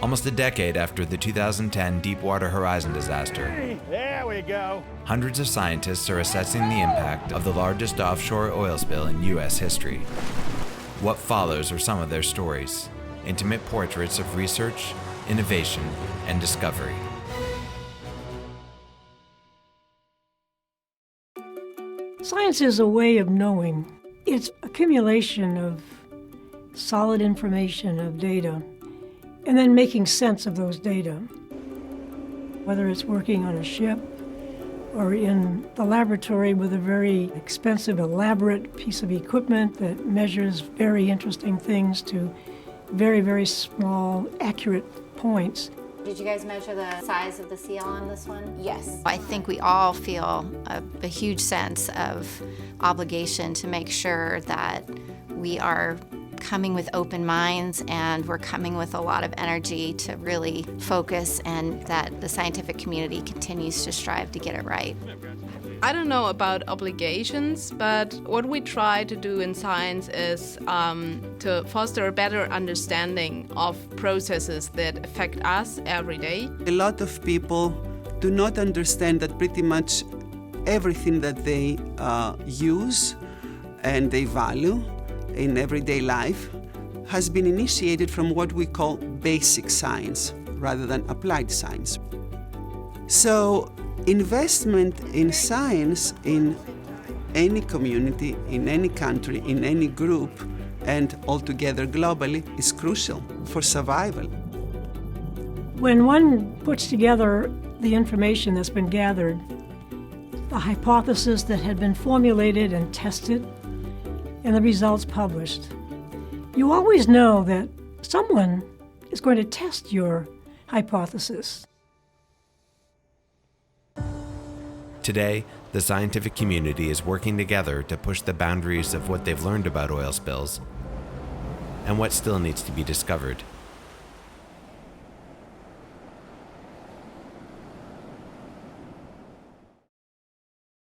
Almost a decade after the 2010 Deepwater Horizon disaster, There we go. hundreds of scientists are assessing the impact of the largest offshore oil spill in U.S. history. What follows are some of their stories, intimate portraits of research, innovation, and discovery. Science is a way of knowing. It's accumulation of solid information, of data, and then making sense of those data. Whether it's working on a ship or in the laboratory with a very expensive, elaborate piece of equipment that measures very interesting things to very, very small, accurate points. Did you guys measure the size of the seal on this one? Yes. I think we all feel a huge sense of obligation to make sure that we are coming with open minds and we're coming with a lot of energy to really focus, and that the scientific community continues to strive to get it right. I don't know about obligations, but what we try to do in science is to foster a better understanding of processes that affect us every day. A lot of people do not understand that pretty much everything that they use and they value in everyday life has been initiated from what we call basic science rather than applied science. So investment in science in any community, in any country, in any group, and altogether globally is crucial for survival. When one puts together the information that's been gathered, the hypothesis that had been formulated and tested, and the results published, you always know that someone is going to test your hypothesis. Today, the scientific community is working together to push the boundaries of what they've learned about oil spills and what still needs to be discovered.